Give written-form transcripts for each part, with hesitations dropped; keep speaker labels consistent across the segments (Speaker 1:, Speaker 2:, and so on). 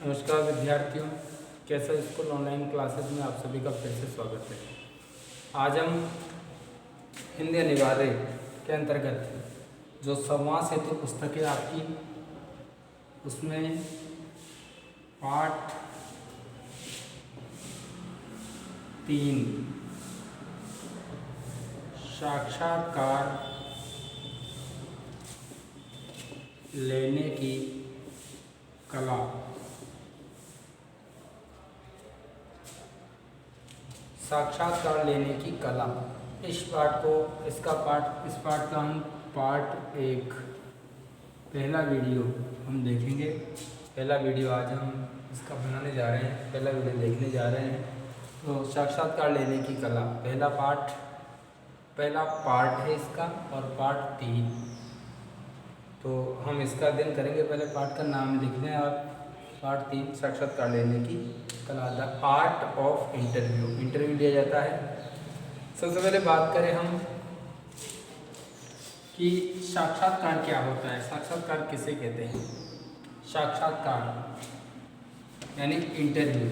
Speaker 1: नमस्कार विद्यार्थियों, कैसा स्कूल ऑनलाइन क्लासेस में आप सभी का फिर से स्वागत है। आज हम हिंदी अनिवार्य के अंतर्गत जो संवाद सेतु पुस्तक है आपकी, उसमें पाठ 3 साक्षात्कार लेने की कला, साक्षात्कार लेने की कला, इस पाठ का हम पार्ट 1 पहला वीडियो हम देखेंगे। पहला वीडियो आज हम इसका बनाने जा रहे हैं, पहला वीडियो देखने जा रहे हैं। तो साक्षात्कार लेने की कला पहला पार्ट है इसका, और पार्ट 3। तो हम इसका अध्ययन करेंगे। पहले पार्ट का नाम लिखना है और पार्ट 3 साक्षात्कार लेने की कला, द आर्ट ऑफ इंटरव्यू लिया जाता है। सबसे पहले बात करें हम कि साक्षात्कार क्या होता है, साक्षात्कार किसे कहते हैं। साक्षात्कार यानी इंटरव्यू,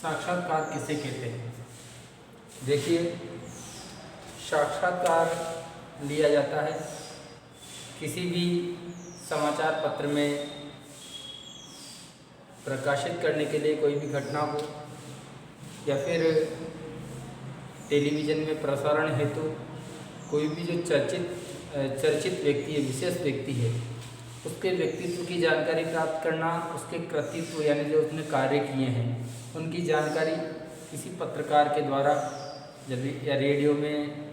Speaker 1: साक्षात्कार किसे कहते हैं। देखिए, साक्षात्कार लिया जाता है किसी भी समाचार पत्र में प्रकाशित करने के लिए, कोई भी घटना हो, या फिर टेलीविज़न में प्रसारण हेतु कोई भी जो चर्चित व्यक्ति है, विशेष व्यक्ति है, उसके व्यक्तित्व की जानकारी प्राप्त करना, उसके कृतित्व यानी जो उसने कार्य किए हैं उनकी जानकारी किसी पत्रकार के द्वारा जब या रेडियो में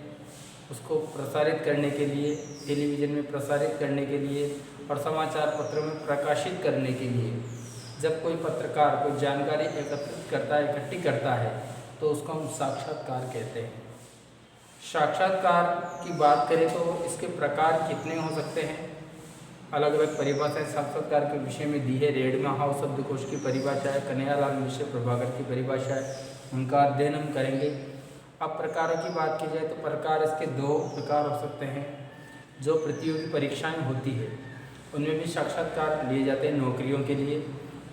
Speaker 1: उसको प्रसारित करने के लिए, टेलीविज़न में प्रसारित करने के लिए और समाचार पत्रों में प्रकाशित करने के लिए जब कोई पत्रकार कोई जानकारी इकट्ठी करता है तो उसको हम साक्षात्कार कहते हैं। साक्षात्कार की बात करें तो इसके प्रकार कितने हो सकते हैं, अलग अलग परिभाषाएं साक्षात्कार के विषय में दी है। रेडमा हाउस शब्दकोश की परिभाषा है, कन्हैयालाल मिश्र प्रभाकर की परिभाषा है, उनका अध्ययन हम करेंगे। अब प्रकारों की बात की जाए तो प्रकार इसके 2 प्रकार हो सकते हैं। जो प्रतियोगी परीक्षाएं होती है उनमें भी साक्षात्कार लिए जाते हैं नौकरियों के लिए,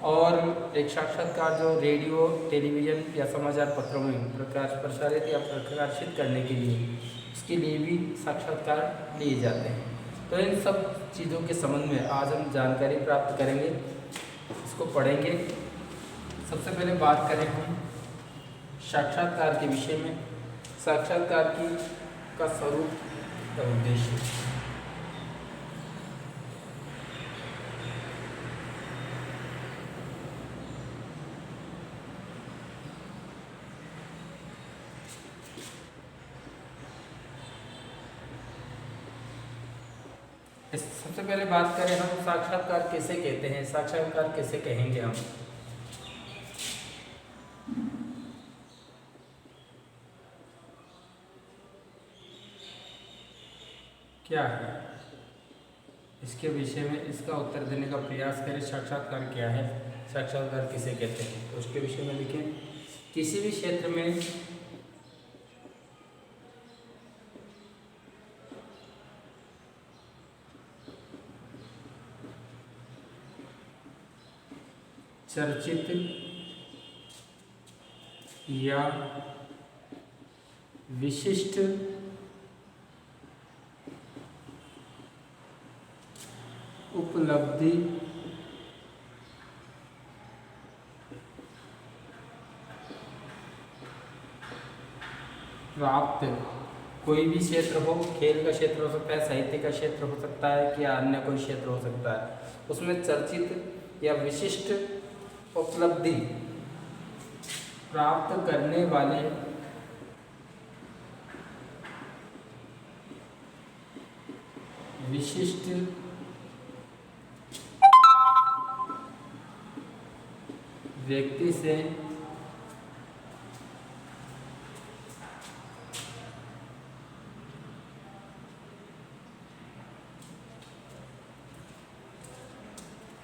Speaker 1: और एक साक्षात्कार जो रेडियो, टेलीविज़न या समाचार पत्रों में प्रसारित या प्रकाशित करने के लिए, उसके लिए भी साक्षात्कार लिए जाते हैं। तो इन सब चीज़ों के संबंध में आज हम जानकारी प्राप्त करेंगे, इसको पढ़ेंगे। सबसे पहले बात करें हम साक्षात्कार के विषय में, साक्षात्कार का स्वरूप और उद्देश्य। सबसे पहले बात करें हम साक्षात्कार किसे कहते हैं, साक्षात्कार किसे कहेंगे हम। क्या है इसके विषय में, इसका उत्तर देने का प्रयास करें। साक्षात्कार क्या है, साक्षात्कार किसे कहते हैं, तो उसके विषय में लिखें। किसी भी क्षेत्र में चर्चित या विशिष्ट उपलब्धि प्राप्त, कोई भी क्षेत्र हो, खेल का क्षेत्र हो सकता है, साहित्य का क्षेत्र हो सकता है, या अन्य कोई क्षेत्र हो सकता है, उसमें चर्चित या विशिष्ट उपलब्धि प्राप्त करने वाले विशिष्ट व्यक्ति से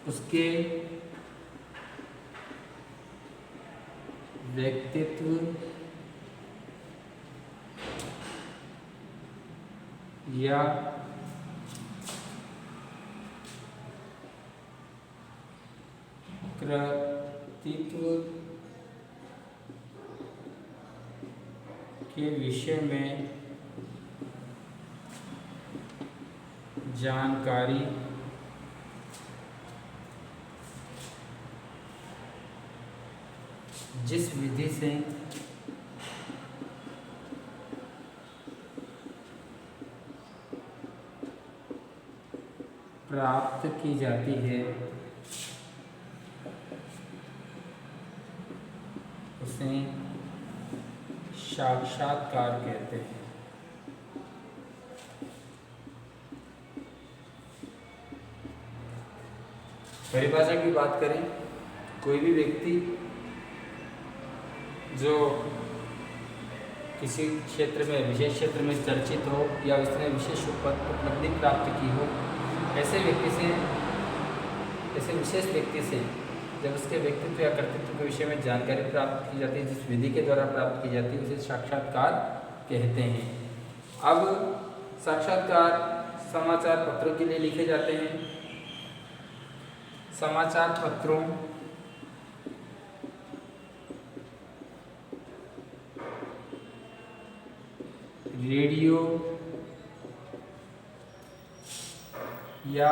Speaker 1: उसके व्यक्तित्व या कृतित्व के विषय में जानकारी जिस विधि से प्राप्त की जाती है उसे साक्षात्कार कहते हैं। परिभाषा की बात करें, कोई भी व्यक्ति जो किसी क्षेत्र में, विशेष क्षेत्र में चर्चित हो या उसने विशेष उपलब्धि प्राप्त की हो, ऐसे विशेष व्यक्ति से जब उसके व्यक्तित्व या कर्तृत्व के विषय में जानकारी प्राप्त की जाती है, जिस विधि के द्वारा प्राप्त की जाती है, उसे साक्षात्कार कहते हैं। अब साक्षात्कार समाचार पत्रों के लिए लिखे जाते हैं। समाचार पत्रों रेडियो या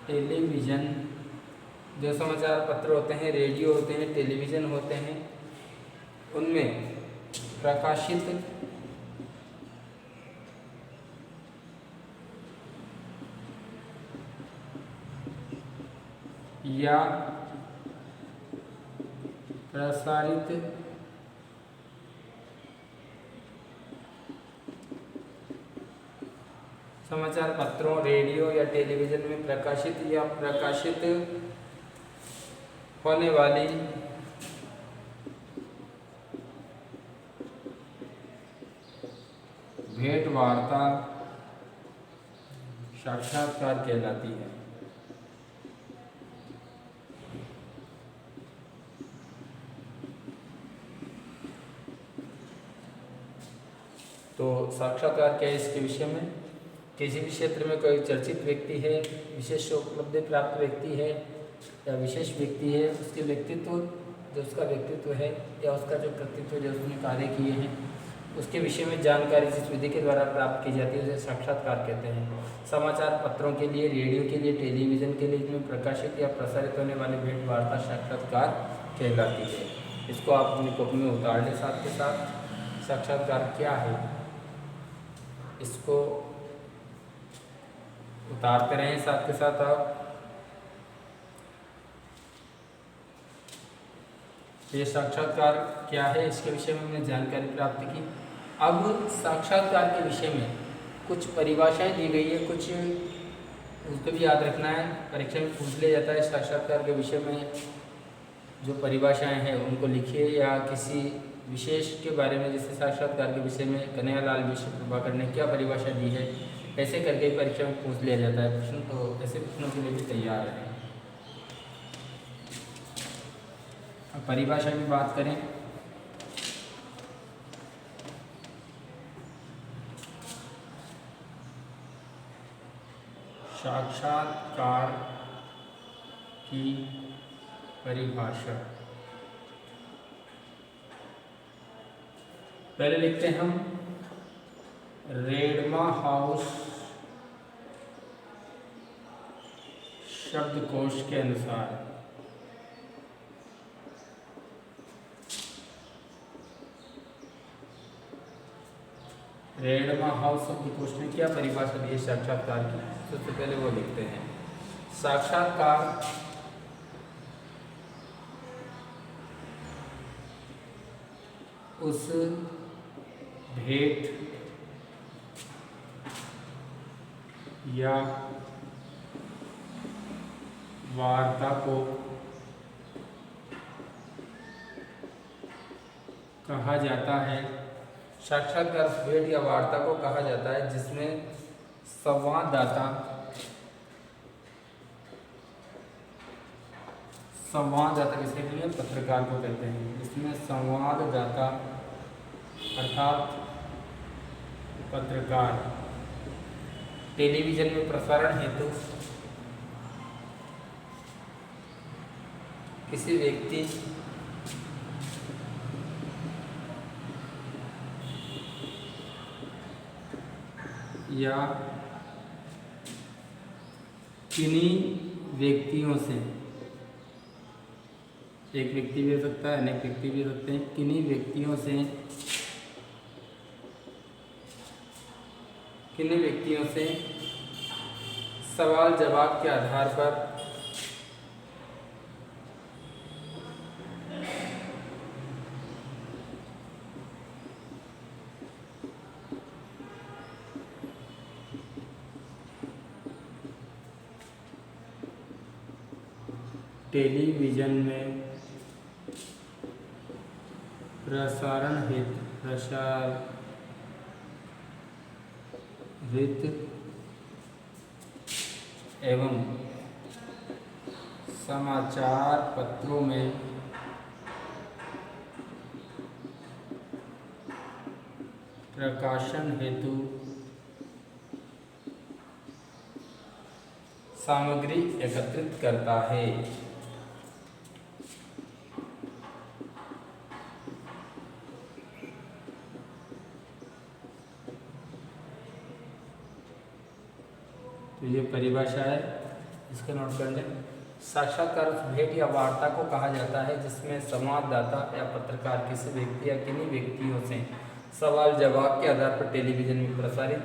Speaker 1: टेलीविज़न, जो समाचार पत्र होते हैं, रेडियो होते हैं, टेलीविज़न होते हैं, उनमें प्रकाशित या प्रसारित समाचार पत्रों, रेडियो या टेलीविज़न में प्रकाशित या प्रकाशित होने वाली भेंट वार्ता साक्षात्कार कहलाती है। तो साक्षात्कार क्या है इसके विषय में, किसी भी क्षेत्र में कोई चर्चित व्यक्ति है, विशेष उपलब्धि प्राप्त व्यक्ति है या विशेष व्यक्ति है, उसके व्यक्तित्व, जो उसका व्यक्तित्व है या उसका जो कर्तृत्व, जो उसने कार्य किए हैं, उसके विषय में जानकारी जिस विधि के द्वारा प्राप्त की जाती है उसे साक्षात्कार कहते हैं। समाचार पत्रों के लिए, रेडियो के लिए, टेलीविज़न के लिए इसमें प्रकाशित या प्रसारित होने वाली भेंट वार्ता साक्षात्कार कहलाती है। इसको आप अपनी कॉपी में उतार लें साथ के साथ। साक्षात्कार क्या है इसको उतारते रहें साथ के साथ आप। ये साक्षात्कार क्या है इसके विषय में हमने जानकारी प्राप्त की। अब साक्षात्कार के विषय में कुछ परिभाषाएं दी गई है, कुछ उसको भी याद रखना है, परीक्षा में पूछ लिया जाता है। साक्षात्कार के विषय में जो परिभाषाएं हैं उनको लिखिए, या किसी विशेष के बारे में, जैसे साक्षात्कार के विषय में कन्हैयालाल विश्व प्रभाकर ने क्या परिभाषा दी है, ऐसे करके परीक्षा में पूछ लिया जाता है प्रश्न। तो ऐसे प्रश्नों के लिए भी तैयार रहें। अब परिभाषा की बात करें, साक्षात्कार की परिभाषा पहले लिखते हैं हम रेडमा हाउस शब्दकोश के अनुसार। रेडमा हाउस शब्दकोश ने क्या परिभाषा दी है साक्षात्कार की, सबसे पहले वो लिखते हैं। साक्षात्कार उस भेंट या वार्ता को कहा जाता है, साक्षात्कार भेंट या वार्ता को कहा जाता है जिसमें संवाददाता किसे लिए पत्रकार को कहते हैं, जिसमें संवाददाता अर्थात पत्रकार टेलीविज़न में प्रसारण हेतु किसी व्यक्ति या किन्हीं व्यक्तियों से, एक व्यक्ति भी हो सकता है, अनेक व्यक्ति भी हो सकते हैं, किन्हीं व्यक्तियों से सवाल जवाब के आधार पर टेलीविज़न में प्रसारित एवं समाचार पत्रों में प्रकाशन हेतु सामग्री एकत्रित करता है। तो ये परिभाषा है, इसको नोट कर लें। साक्षात्कार उस भेंट या वार्ता को कहा जाता है जिसमें संवाददाता या पत्रकार किसी व्यक्ति या किन्हीं व्यक्तियों से सवाल जवाब के आधार पर टेलीविज़न में प्रसारित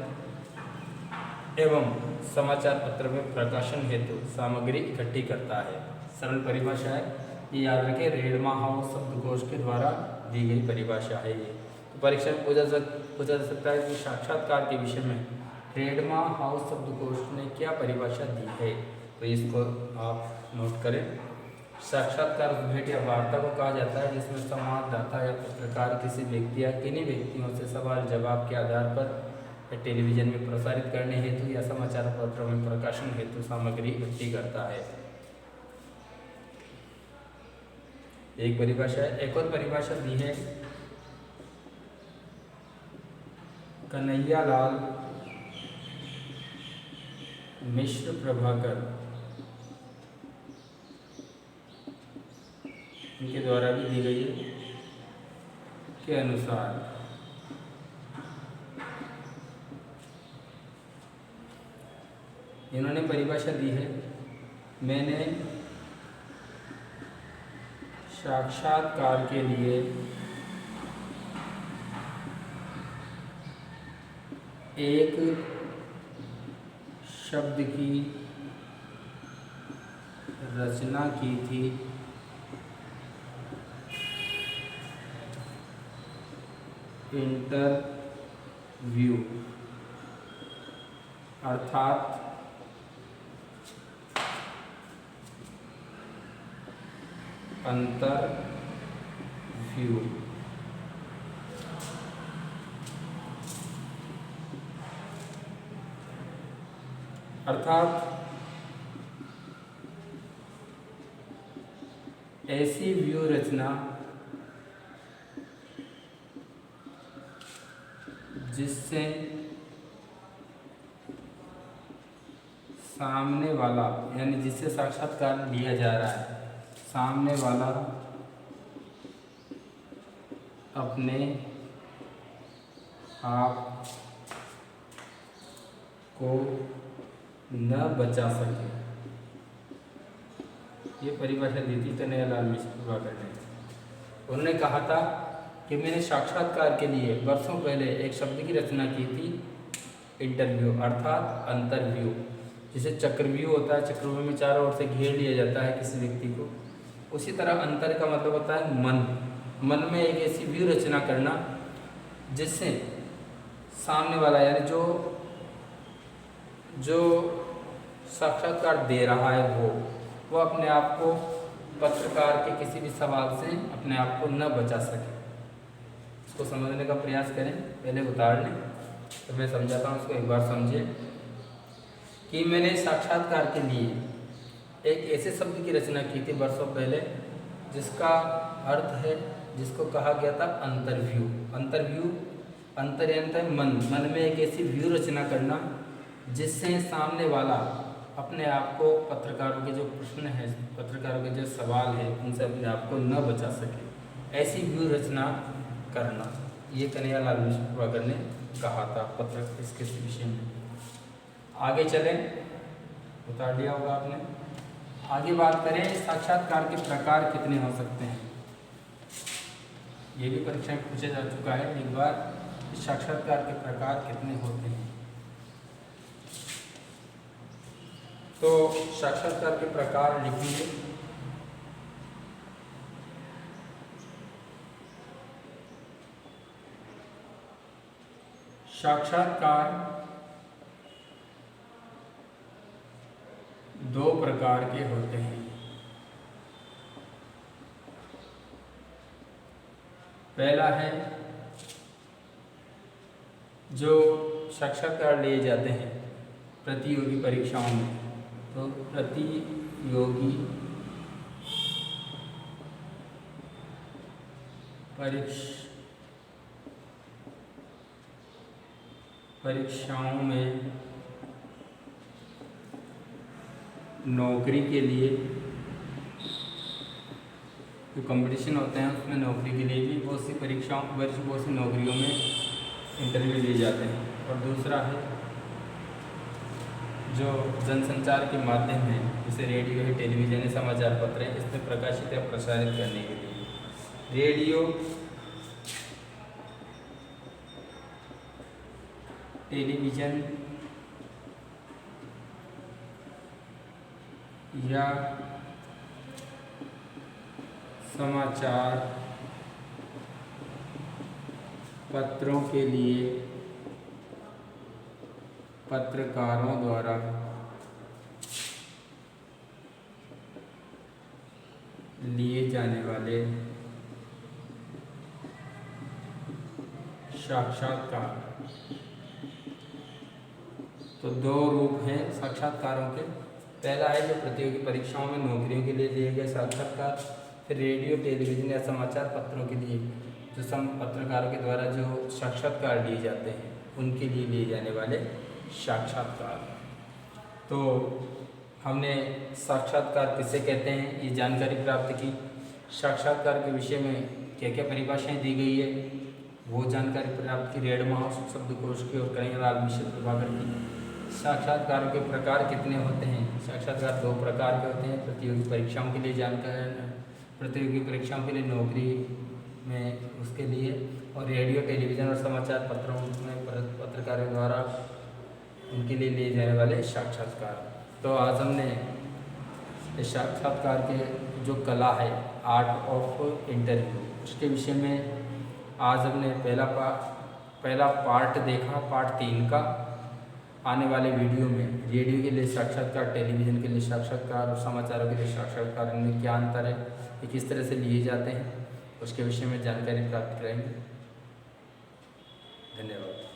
Speaker 1: एवं समाचार पत्र में प्रकाशन हेतु सामग्री इकट्ठी करता है। सरल परिभाषा है, ये याद रखें, रेडमा हाउस शब्दकोश के द्वारा दी गई परिभाषा है ये। तो परीक्षा में पूछा जा सकता है कि साक्षात्कार के विषय में रेडमा हाउस शब्दकोश ने क्या परिभाषा दी है, तो इसको आप नोट करें। साक्षात्कार भेंट या वार्ता को कहा जाता है जिसमें संवाददाता या पत्रकार किसी व्यक्ति या किन्हीं व्यक्तियों से सवाल जवाब के आधार पर टेलीविज़न में प्रसारित करने हेतु या समाचार पत्रों में प्रकाशन हेतु सामग्री इकट्ठी करता है। एक परिभाषा है। एक और परिभाषा दी है कन्हैयालाल मिश्र प्रभाकर इनके द्वारा भी दी गई है के अनुसार इन्होंने परिभाषा दी है, मैंने साक्षात्कार के लिए एक शब्द की रचना की थी, इंटरव्यू, अर्थात अंतरव्यू। अर्थात ऐसी व्यू रचना जिससे सामने वाला, यानी जिससे साक्षात्कार लिया जा रहा है, सामने वाला अपने आप को न बचा सके। ये परिभाषा दी थी कन्हैयालाल मिश्र प्रभाकर ने। उन्होंने कहा था कि मैंने साक्षात्कार के लिए वर्षों पहले एक शब्द की रचना की थी, इंटरव्यू, अर्थात अंतरव्यू। जैसे चक्रव्यूह होता है, चक्रव्यूह में चारों ओर से घेर लिया जाता है किसी व्यक्ति को, उसी तरह अंतर का मतलब होता है मन। मन में एक ऐसी व्यू रचना करना जिससे सामने वाला, यानी जो साक्षात्कार दे रहा है वो अपने आप को पत्रकार के किसी भी सवाल से अपने आप को न बचा सके। इसको समझने का प्रयास करें, पहले उतार लें, तो मैं समझाता हूँ, इसको एक बार समझिए कि मैंने साक्षात्कार के लिए एक ऐसे शब्द की रचना की थी वर्षों पहले जिसका अर्थ है, जिसको कहा गया था अंतरव्यू। अंतर यानी मन में एक ऐसी व्यू रचना करना जिससे सामने वाला अपने आप को पत्रकारों के जो प्रश्न हैं, पत्रकारों के जो सवाल है, उनसे अपने आप को न बचा सके, ऐसी व्यू रचना करना, ये कन्हैयालाल मिश्र प्रभाकर ने कहा था पत्र इसके विषय में। आगे चलें, बता दिया होगा आपने। आगे बात करें, साक्षात्कार के प्रकार कितने हो सकते हैं। ये भी परीक्षा में पूछा जा चुका है एक बार, साक्षात्कार के प्रकार कितने होते हैं। तो साक्षात्कार के प्रकार लिखिए। साक्षात्कार 2 प्रकार के होते हैं। पहला है जो साक्षात्कार लिए जाते हैं प्रतियोगी परीक्षाओं में। तो प्रतियोगी परीक्षाओं में नौकरी के लिए जो कंपटीशन होते हैं, उसमें नौकरी के लिए भी बहुत सी परीक्षाओं, बहुत सी नौकरियों में इंटरव्यू लिए जाते हैं। और दूसरा है जो जनसंचार के माध्यम है, जैसे रेडियो है, टेलीविज़न है, समाचार पत्र है, इसमें प्रकाशित या प्रसारित करने के लिए रेडियो, टेलीविज़न या समाचार पत्रों के लिए पत्रकारों द्वारा लिए जाने वाले साक्षात्कार। तो 2 रूप हैं साक्षात्कारों के। पहला है जो प्रतियोगी परीक्षाओं में नौकरियों के लिए लिए गए साक्षात्कार, फिर रेडियो, टेलीविज़न या समाचार पत्रों के लिए जो पत्रकारों के द्वारा जो साक्षात्कार लिए जाते हैं, उनके लिए लिए जाने वाले साक्षात्कार। तो हमने साक्षात्कार किसे कहते हैं ये जानकारी प्राप्त की। साक्षात्कार के विषय में क्या क्या परिभाषाएं दी गई है वो जानकारी प्राप्त की रेडमाउस शब्दकोश की और कन्हैयालाल मिश्र प्रभाकर की। साक्षात्कारों के प्रकार कितने होते हैं। साक्षात्कार 2 प्रकार के होते हैं, प्रतियोगी परीक्षाओं के लिए जानकारी, प्रतियोगी परीक्षाओं के लिए नौकरी में उसके लिए, और रेडियो, टेलीविज़न और समाचार पत्रों में पत्रकारों द्वारा उनके लिए लिए जाने वाले साक्षात्कार। तो आज हमने इस साक्षात्कार के जो कला है, आर्ट ऑफ इंटरव्यू, उसके विषय में आज हमने पहला पार्ट देखा। पार्ट 3 का आने वाले वीडियो में रेडियो के लिए साक्षात्कार, टेलीविज़न के लिए साक्षात्कार और समाचारों के लिए साक्षात्कार, इनमें क्या अंतर है, ये किस तरह से लिए जाते हैं, उसके विषय में जानकारी प्राप्त करेंगे। धन्यवाद।